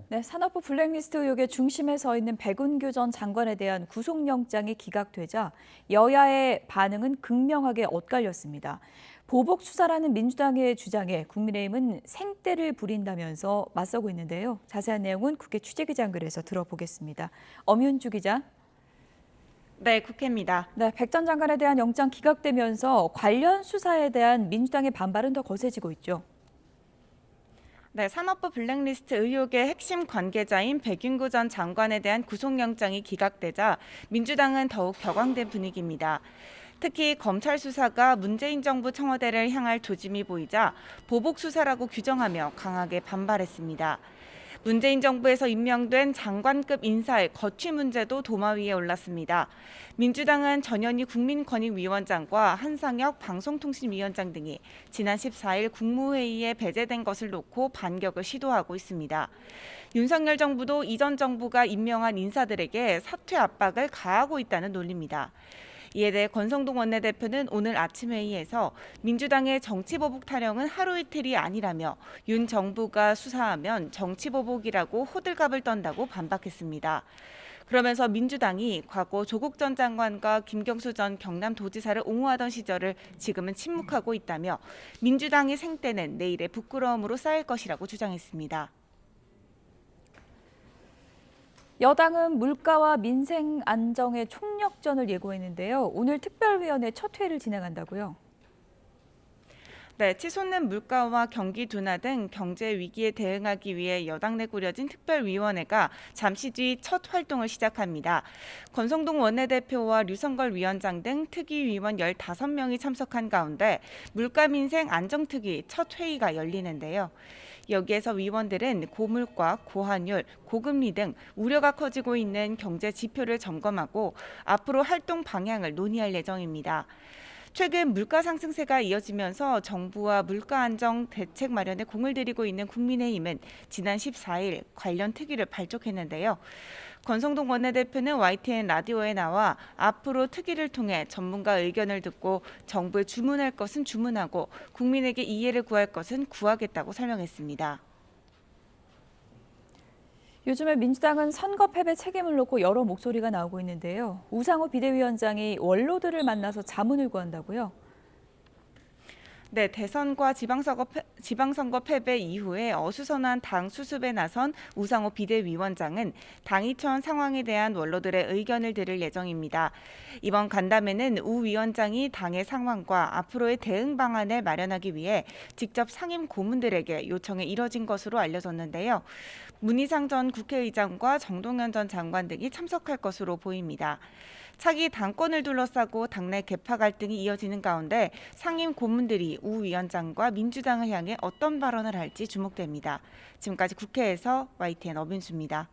네, 산업부 블랙리스트 의혹의 중심에 서 있는 백운규 전 장관에 대한 구속영장이 기각되자 여야의 반응은 극명하게 엇갈렸습니다. 보복 수사라는 민주당의 주장에 국민의힘은 생떼를 부린다면서 맞서고 있는데요. 자세한 내용은 국회 취재기자 연결해서 들어보겠습니다. 엄윤주 기자. 네, 국회입니다. 네, 백 전 장관에 대한 영장 기각되면서 관련 수사에 대한 민주당의 반발은 더 거세지고 있죠. 네, 산업부 블랙리스트 의혹의 핵심 관계자인 백윤구 전 장관에 대한 구속영장이 기각되자 민주당은 더욱 격앙된 분위기입니다. 특히 검찰 수사가 문재인 정부 청와대를 향할 조짐이 보이자 보복 수사라고 규정하며 강하게 반발했습니다. 문재인 정부에서 임명된 장관급 인사의 거취 문제도 도마 위에 올랐습니다. 민주당은 전현희 국민권익위원장과 한상혁 방송통신위원장 등이 지난 14일 국무회의에 배제된 것을 놓고 반격을 시도하고 있습니다. 윤석열 정부도 이전 정부가 임명한 인사들에게 사퇴 압박을 가하고 있다는 논리입니다. 이에 대해 권성동 원내대표는 오늘 아침 회의에서 민주당의 정치보복 타령은 하루 이틀이 아니라며 윤 정부가 수사하면 정치보복이라고 호들갑을 떤다고 반박했습니다. 그러면서 민주당이 과거 조국 전 장관과 김경수 전 경남도지사를 옹호하던 시절을 지금은 침묵하고 있다며 민주당의 생떼는 내일의 부끄러움으로 쌓일 것이라고 주장했습니다. 여당은 물가와 민생 안정의 총력전을 예고했는데요. 오늘 특별위원회 첫 회를 진행한다고요. 네, 치솟는 물가와 경기 둔화 등 경제 위기에 대응하기 위해 여당 내 꾸려진 특별위원회가 잠시 뒤 첫 활동을 시작합니다. 권성동 원내대표와 류성걸 위원장 등 특위위원 15명이 참석한 가운데 물가 민생 안정특위 첫 회의가 열리는데요. 여기에서 위원들은 고물가, 고환율, 고금리 등 우려가 커지고 있는 경제 지표를 점검하고 앞으로 활동 방향을 논의할 예정입니다. 최근 물가 상승세가 이어지면서 정부와 물가 안정 대책 마련에 공을 들이고 있는 국민의힘은 지난 14일 관련 특위를 발족했는데요. 권성동 원내대표는 YTN 라디오에 나와 앞으로 특위를 통해 전문가 의견을 듣고 정부에 주문할 것은 주문하고 국민에게 이해를 구할 것은 구하겠다고 설명했습니다. 요즘에 민주당은 선거 패배 책임을 놓고 여러 목소리가 나오고 있는데요. 우상호 비대위원장이 원로들을 만나서 자문을 구한다고요? 네, 대선과 지방선거 패배 이후에 어수선한 당 수습에 나선 우상호 비대위원장은 당이 처한 상황에 대한 원로들의 의견을 들을 예정입니다. 이번 간담회는 우 위원장이 당의 상황과 앞으로의 대응 방안을 마련하기 위해 직접 상임 고문들에게 요청해 이뤄진 것으로 알려졌는데요. 문희상 전 국회의장과 정동연 전 장관 등이 참석할 것으로 보입니다. 차기 당권을 둘러싸고 당내 계파 갈등이 이어지는 가운데 상임 고문들이 우 위원장과 민주당을 향해 어떤 발언을 할지 주목됩니다. 지금까지 국회에서 YTN 엄윤수입니다.